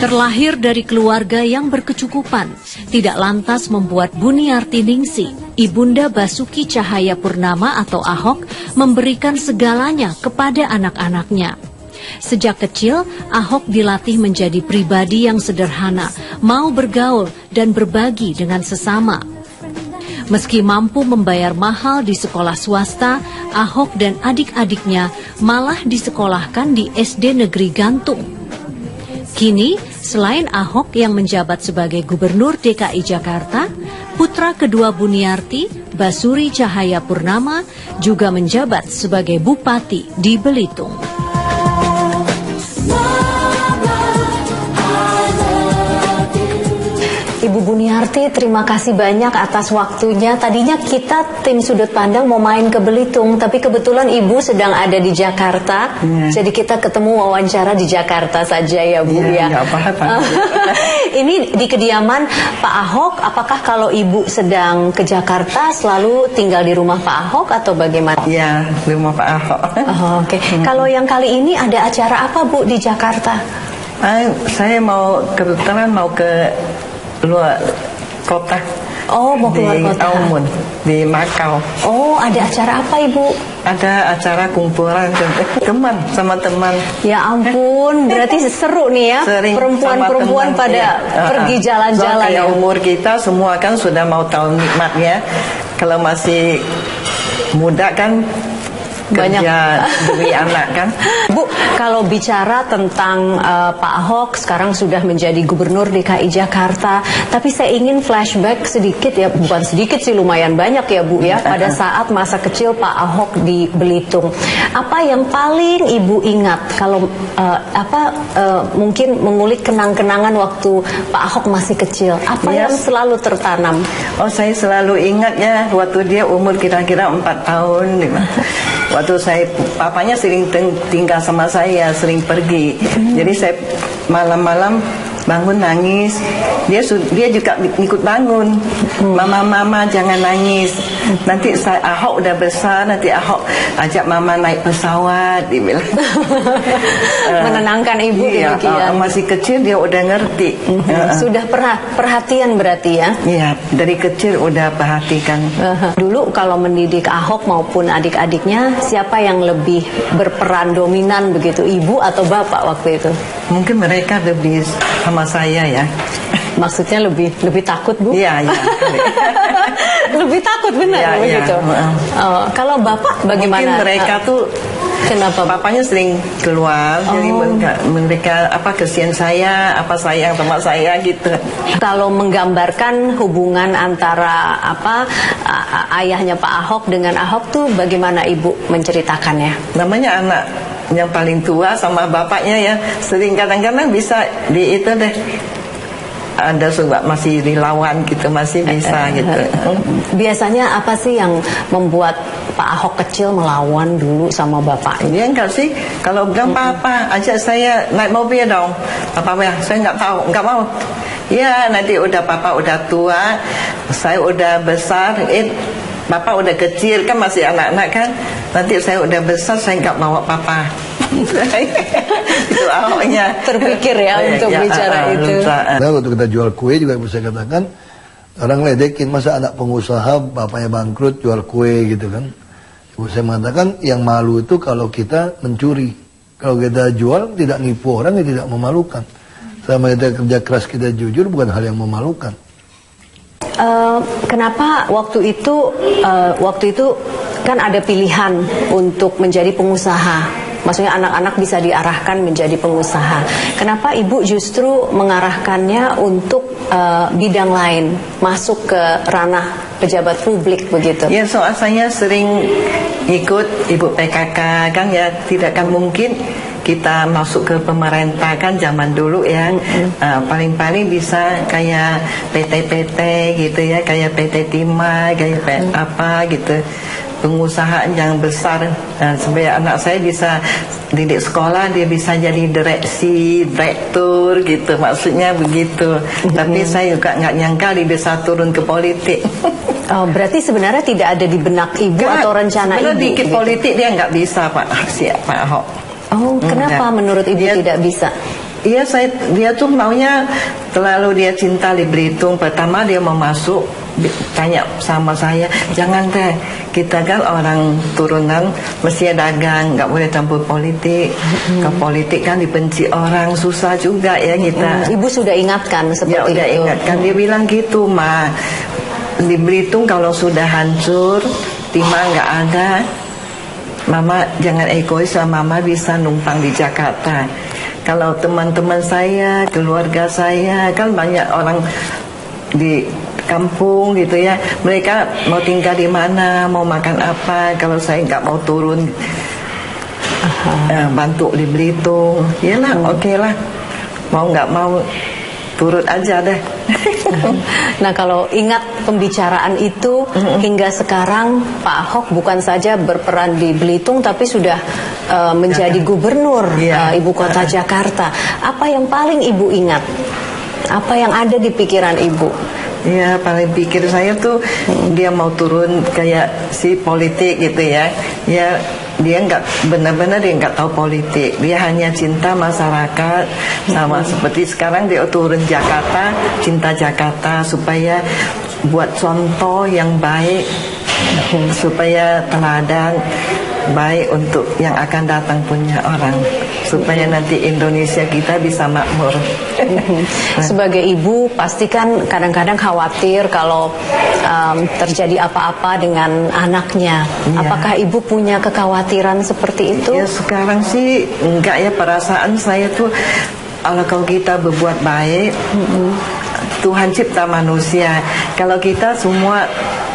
Terlahir dari keluarga yang berkecukupan, tidak lantas membuat Buniarti Ningsih, ibunda Basuki Cahayapurnama atau Ahok, memberikan segalanya kepada anak-anaknya. Sejak kecil, Ahok dilatih menjadi pribadi yang sederhana, mau bergaul dan berbagi dengan sesama. Meski mampu membayar mahal di sekolah swasta, Ahok dan adik-adiknya malah disekolahkan di SD Negeri Gantung. Kini, selain Ahok yang menjabat sebagai Gubernur DKI Jakarta, putra kedua Buniarti, Basuri Cahayapurnama, juga menjabat sebagai Bupati di Belitung. Ibu Buniarti, terima kasih banyak atas waktunya. Tadinya kita tim Sudut Pandang mau main ke Belitung, tapi kebetulan Ibu sedang ada di Jakarta. Jadi kita ketemu wawancara di Jakarta saja ya Bu ya. Nggak apa-apa. Ini di kediaman Pak Ahok, apakah kalau Ibu sedang ke Jakarta selalu tinggal di rumah Pak Ahok atau bagaimana? Iya, di rumah Pak Ahok. Oke. Kalau yang kali ini ada acara apa Bu di Jakarta? Saya kebetulan mau ke luar kota. Oh, mau keluar kota. Di Aumun, di Makau. Oh, ada acara apa Ibu? Ada acara kumpulan teman sama teman. Ya ampun, berarti seru nih ya. Perempuan-perempuan pada pergi jalan-jalan. Kayak umur kita semua kan sudah mau tahu nikmatnya. Kalau masih muda kan banyak kerja demi anak kan. Bu, kalau bicara tentang Pak Ahok sekarang sudah menjadi Gubernur DKI Jakarta, tapi saya ingin flashback sedikit ya, bukan sedikit sih, lumayan banyak ya Bu ya, pada saat masa kecil Pak Ahok di Belitung. Apa yang paling Ibu ingat kalau mungkin mengulik kenang-kenangan waktu Pak Ahok masih kecil? Apa yang selalu tertanam? Oh, saya selalu ingat ya waktu dia umur kira-kira 4 tahun. Waktu papanya sering tinggal sama saya, sering pergi. Jadi saya malam-malam bangun nangis. Dia juga ikut bangun. Mama jangan nangis. Nanti Ahok udah besar, nanti Ahok ajak mama naik pesawat, dia bilang. Menenangkan Ibu demikian. Masih kecil dia udah ngerti. Sudah perhatian berarti ya? Iya, dari kecil udah perhatikan. Dulu kalau mendidik Ahok maupun adik-adiknya, siapa yang lebih berperan dominan begitu, Ibu atau Bapak waktu itu? Mungkin mereka lebih sama saya ya. Maksudnya lebih takut Bu? Iya. Lebih takut benar begitu. Kalau Bapak bagaimana? Mungkin mereka tuh kenapa? Papanya sering keluar, jadi mereka kesian saya, sayang sama saya gitu. Kalau menggambarkan hubungan antara ayahnya Pak Ahok dengan Ahok tuh bagaimana Ibu menceritakannya? Namanya anak yang paling tua sama bapaknya ya, sering kadang-kadang bisa di itu deh. Ada sebab masih dilawan gitu, masih bisa gitu. Biasanya apa sih yang membuat Pak Ahok kecil melawan dulu sama bapaknya? Dia enggak sih, kalau bilang papa ajak saya naik mobil dong, saya nggak tahu, nggak mau. Ya nanti papa udah tua, saya udah besar, papa udah kecil kan, masih anak-anak kan. Nanti saya udah besar, saya nggak bawa papa. Itu Ahoknya terpikir ya untuk bicara itu. Nah, waktu kita jual kue juga bisa katakan orang ledekin, masa anak pengusaha bapaknya bangkrut jual kue gitu kan. Ibu saya mengatakan yang malu itu kalau kita mencuri, kalau kita jual tidak nipu orang, ya tidak memalukan. Sama kita kerja keras, kita jujur, bukan hal yang memalukan. Kenapa waktu itu kan ada pilihan untuk menjadi pengusaha? Maksudnya anak-anak bisa diarahkan menjadi pengusaha. Kenapa Ibu justru mengarahkannya untuk bidang lain, masuk ke ranah pejabat publik begitu? Ya, soal saya sering ikut Ibu PKK kan ya, tidak akan mungkin kita masuk ke pemerintah kan zaman dulu ya. Paling-paling bisa kayak PT-PT gitu ya, kayak PT Timah, kayak apa gitu, pengusaha yang besar. Supaya anak saya bisa didik sekolah, dia bisa jadi direktur gitu, maksudnya begitu. Tapi saya juga nggak nyangka dia bisa turun ke politik. Oh, berarti sebenarnya tidak ada di benak Ibu atau rencana Ibu? Dikit politik dia nggak bisa Pak Ahok. Oh, kenapa menurut Ibu tidak bisa? Iya, dia tuh maunya terlalu dia cinta di Belitung. Pertama dia mau masuk, tanya sama saya, jangan teh, kita kan orang turunan mesti dagang, nggak boleh campur politik. Ke politik kan dibenci orang, susah juga ya kita. Ibu sudah ingatkan seperti ya, udah itu. ingatkan, dia bilang gitu, Ma. Di Belitung kalau sudah hancur, timah nggak ada, Mama jangan egois, Mama bisa numpang di Jakarta. Kalau teman-teman saya, keluarga saya, kan banyak orang di kampung gitu ya, mereka mau tinggal di mana, mau makan apa, kalau saya nggak mau turun bantu di Belitung, yalah oke lah, mau nggak mau turut aja deh. Nah, kalau ingat pembicaraan itu, hingga sekarang Pak Ahok bukan saja berperan di Belitung, tapi sudah menjadi gubernur ibu kota Jakarta. Apa yang paling ibu ingat? Apa yang ada di pikiran ibu? Ya, paling pikir saya tuh dia mau turun kayak si politik gitu ya. Ya, dia nggak benar-benar, dia nggak tahu politik. Dia hanya cinta masyarakat, sama seperti sekarang dia turun Jakarta, cinta Jakarta supaya buat contoh yang baik, supaya teladan baik untuk yang akan datang punya orang, supaya nanti Indonesia kita bisa makmur. Sebagai ibu pasti kan kadang-kadang khawatir kalau terjadi apa-apa dengan anaknya. Apakah ibu punya kekhawatiran seperti itu? Ya, sekarang sih enggak ya, perasaan saya tuh kalau kita berbuat baik, Tuhan cipta manusia. Kalau kita semua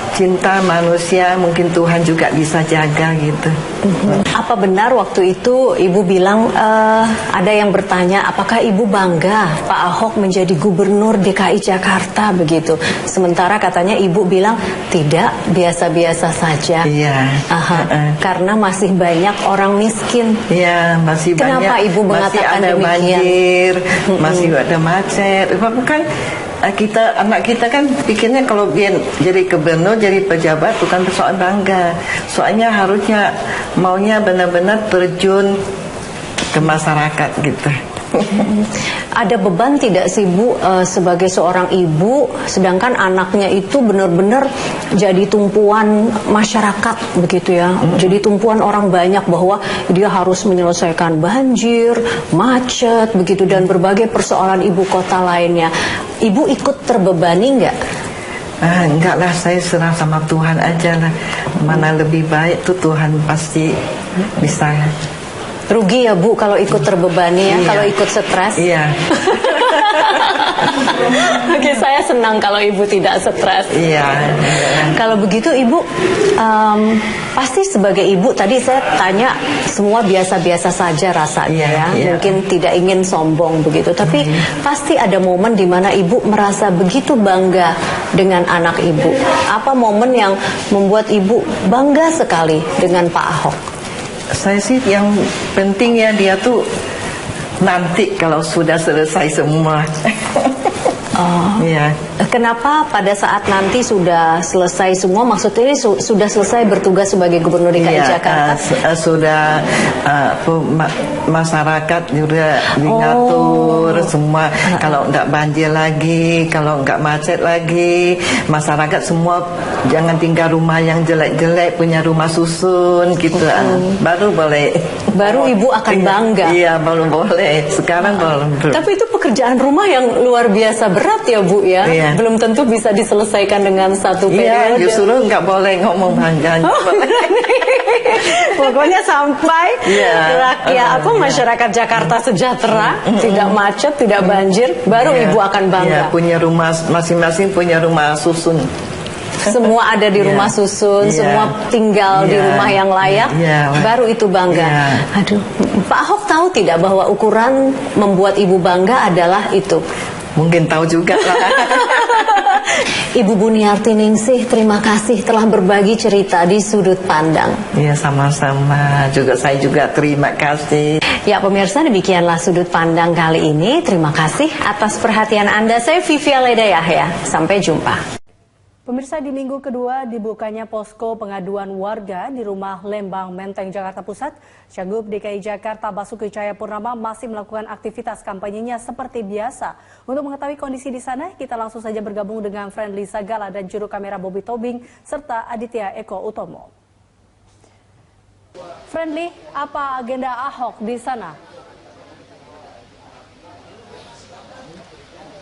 cinta manusia, mungkin Tuhan juga bisa jaga gitu. Apa benar waktu itu ibu bilang ada yang bertanya, apakah ibu bangga Pak Ahok menjadi gubernur DKI Jakarta begitu? Sementara katanya ibu bilang tidak, biasa-biasa saja. Iya. Karena masih banyak orang miskin. Iya, masih Kenapa banyak. ibu mengatakan masih ada demikian? banjir, masih ada macet. Bukan anak kita kan pikirnya kalau dia jadi gubernur, jadi pejabat bukan persoalan bangga. Soalnya harusnya maunya benar-benar terjun ke masyarakat gitu. Ada beban tidak sih Bu sebagai seorang ibu, sedangkan anaknya itu benar-benar jadi tumpuan masyarakat begitu ya, jadi tumpuan orang banyak bahwa dia harus menyelesaikan banjir, macet begitu, dan berbagai persoalan ibu kota lainnya. Ibu ikut terbebani nggak? Enggak lah, saya serah sama Tuhan aja lah. Mana lebih baik tuh Tuhan pasti bisa. Rugi ya Bu kalau ikut terbebani ya, kalau ikut stres. Iya. Oke, saya senang kalau ibu tidak stres. Iya. Kalau begitu ibu, pasti sebagai ibu tadi saya tanya semua biasa-biasa saja rasanya ya. Mungkin tidak ingin sombong begitu, tapi pasti ada momen di mana ibu merasa begitu bangga dengan anak ibu. Apa momen yang membuat ibu bangga sekali dengan Pak Ahok? Saya sih yang penting ya dia tuh nanti kalau sudah selesai semua. Iya. Kenapa pada saat nanti sudah selesai semua, maksudnya ini sudah selesai bertugas sebagai gubernur DKI Jakarta? Sudah masyarakat juga diatur semua. Kalau nggak banjir lagi, kalau nggak macet lagi, masyarakat semua jangan tinggal rumah yang jelek-jelek, punya rumah susun gitu. Baru boleh. Baru ibu akan bangga. Iya, baru boleh. Sekarang belum. Tapi itu pekerjaan rumah yang luar biasa berat ya Bu ya. Iya. Belum tentu bisa diselesaikan dengan satu periode. Iya, justru nggak boleh ngomong bangga. Pokoknya sampai rakyat masyarakat Jakarta sejahtera, tidak macet, tidak banjir, baru ibu akan bangga. Iya, punya rumah masing-masing, punya rumah susun. Semua ada di rumah susun, semua tinggal di rumah yang layak, baru itu bangga. Aduh, Pak Ahok tahu tidak bahwa ukuran membuat ibu bangga adalah itu? Mungkin tahu juga lah. Ibu Buniarti Ningsih, terima kasih telah berbagi cerita di Sudut Pandang. Iya, sama-sama. Saya juga terima kasih. Ya pemirsa, demikianlah Sudut Pandang kali ini. Terima kasih atas perhatian Anda. Saya Vivi Aledayah ya. Sampai jumpa. Pemirsa, di minggu kedua dibukanya posko pengaduan warga di rumah Lembang Menteng, Jakarta Pusat, Cagup DKI Jakarta Basuki Cahayapurnama masih melakukan aktivitas kampanyenya seperti biasa. Untuk mengetahui kondisi di sana, kita langsung saja bergabung dengan Friendly Sagala dan juru kamera Bobby Tobing serta Aditya Eko Utomo. Friendly, apa agenda Ahok di sana?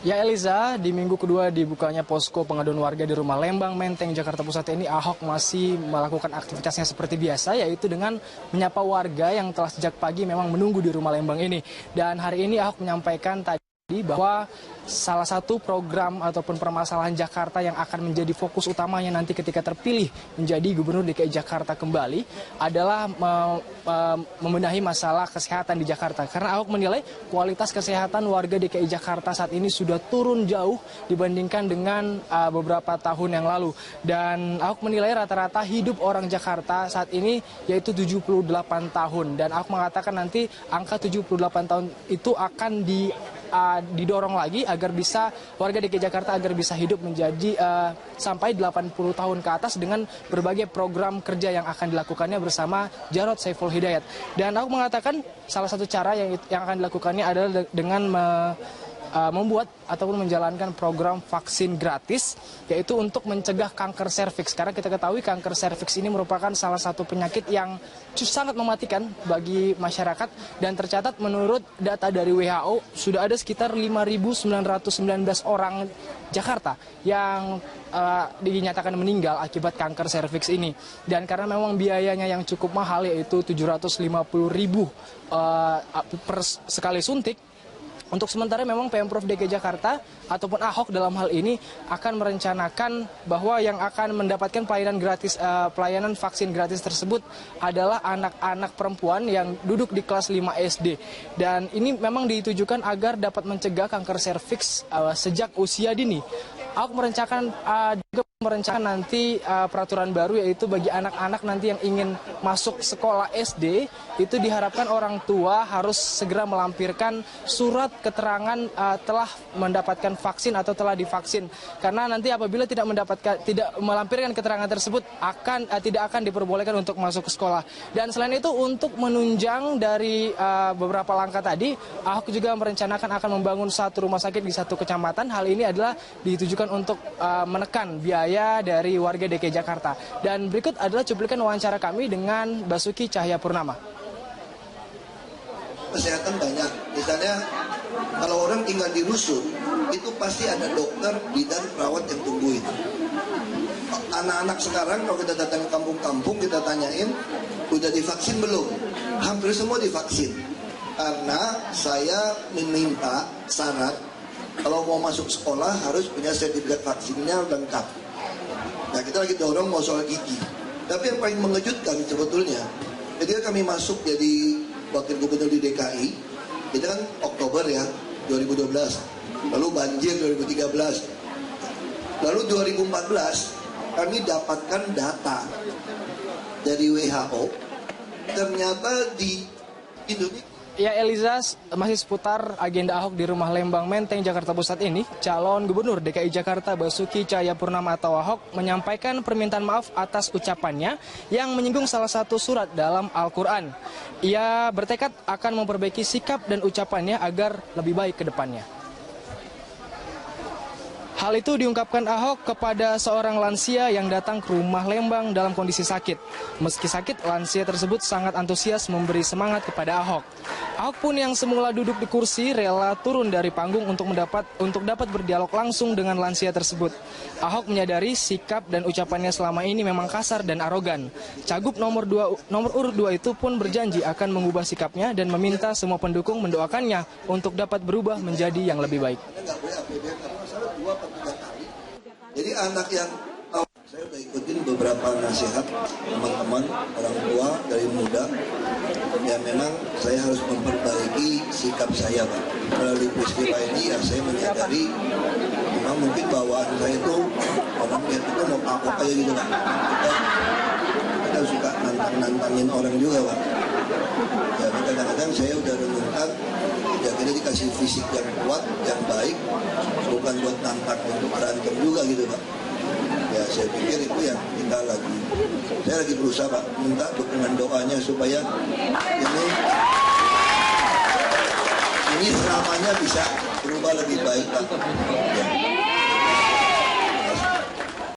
Ya Eliza, di minggu kedua dibukanya posko pengaduan warga di rumah Lembang Menteng, Jakarta Pusat ini, Ahok masih melakukan aktivitasnya seperti biasa, yaitu dengan menyapa warga yang telah sejak pagi memang menunggu di rumah Lembang ini. Dan hari ini Ahok menyampaikan tadi bahwa salah satu program ataupun permasalahan Jakarta yang akan menjadi fokus utamanya nanti ketika terpilih menjadi Gubernur DKI Jakarta kembali adalah membenahi masalah kesehatan di Jakarta. Karena Ahok menilai kualitas kesehatan warga DKI Jakarta saat ini sudah turun jauh dibandingkan dengan beberapa tahun yang lalu. Dan Ahok menilai rata-rata hidup orang Jakarta saat ini yaitu 78 tahun. Dan Ahok mengatakan nanti angka 78 tahun itu akan didorong lagi agar bisa warga DKI Jakarta agar bisa hidup menjadi sampai 80 tahun ke atas dengan berbagai program kerja yang akan dilakukannya bersama Jarod Saiful Hidayat. Dan aku mengatakan salah satu cara yang akan dilakukannya adalah dengan membuat ataupun menjalankan program vaksin gratis, yaitu untuk mencegah kanker serviks. Karena kita ketahui kanker serviks ini merupakan salah satu penyakit yang sangat mematikan bagi masyarakat, dan tercatat menurut data dari WHO sudah ada sekitar 5.919 orang Jakarta yang dinyatakan meninggal akibat kanker serviks ini. Dan karena memang biayanya yang cukup mahal, yaitu 750.000 per sekali suntik, untuk sementara memang Pemprov DKI Jakarta ataupun Ahok dalam hal ini akan merencanakan bahwa yang akan mendapatkan pelayanan vaksin gratis tersebut adalah anak-anak perempuan yang duduk di kelas 5 SD. Dan ini memang ditujukan agar dapat mencegah kanker serviks sejak usia dini. Ahok juga merencanakan nanti peraturan baru, yaitu bagi anak-anak nanti yang ingin masuk sekolah SD itu diharapkan orang tua harus segera melampirkan surat keterangan telah mendapatkan vaksin atau telah divaksin, karena nanti apabila tidak melampirkan keterangan tersebut tidak akan diperbolehkan untuk masuk ke sekolah. Dan selain itu, untuk menunjang dari beberapa langkah tadi, Ahok juga merencanakan akan membangun satu rumah sakit di satu kecamatan. Hal ini adalah ditujukan untuk menekan biaya dari warga DKI Jakarta. Dan berikut adalah cuplikan wawancara kami dengan Basuki Cahayapurnama. Kesehatan banyak, misalnya kalau orang tinggal di rusun itu pasti ada dokter, bidan, perawat yang tungguin. Anak-anak sekarang kalau kita datang ke kampung-kampung, kita tanyain udah divaksin belum? Hampir semua divaksin. Karena saya meminta syarat kalau mau masuk sekolah harus punya sertifikat vaksinnya lengkap. Nah, kita lagi dorong mau soal gigi. Tapi yang paling mengejutkan sebetulnya, ketika kami masuk jadi wakil gubernur di DKI, itu kan Oktober ya, 2012, lalu banjir 2013, lalu 2014 kami dapatkan data dari WHO, ternyata di Indonesia. Ya Eliza, masih seputar agenda Ahok di rumah Lembang Menteng, Jakarta Pusat ini, calon gubernur DKI Jakarta Basuki Cahayapurnama atau Ahok menyampaikan permintaan maaf atas ucapannya yang menyinggung salah satu surat dalam Al-Quran. Ia bertekad akan memperbaiki sikap dan ucapannya agar lebih baik ke depannya. Hal itu diungkapkan Ahok kepada seorang lansia yang datang ke rumah Lembang dalam kondisi sakit. Meski sakit, lansia tersebut sangat antusias memberi semangat kepada Ahok. Ahok pun yang semula duduk di kursi rela turun dari panggung untuk dapat berdialog langsung dengan lansia tersebut. Ahok menyadari sikap dan ucapannya selama ini memang kasar dan arogan. Cagup nomor urut 2 itu pun berjanji akan mengubah sikapnya dan meminta semua pendukung mendoakannya untuk dapat berubah menjadi yang lebih baik. Jadi anak yang saya udah ikutin beberapa nasihat teman-teman orang tua dari muda, ya memang saya harus memperbaiki sikap saya, Pak. Melalui peristiwa ini ya saya menyadari memang mungkin bawaan saya itu orang lihat itu mau apa aja gitu, Pak. Kita suka nantangin orang juga, Pak. Ya kadang-kadang saya udah renungkan, ya kita dikasih fisik yang kuat, yang baik, bukan buat nantang untuk berantem juga gitu, Pak. Ya saya pikir itu yang kita lagi, saya lagi berusaha Pak, minta dukungan doanya supaya ini selamanya bisa berubah lebih baik Pak.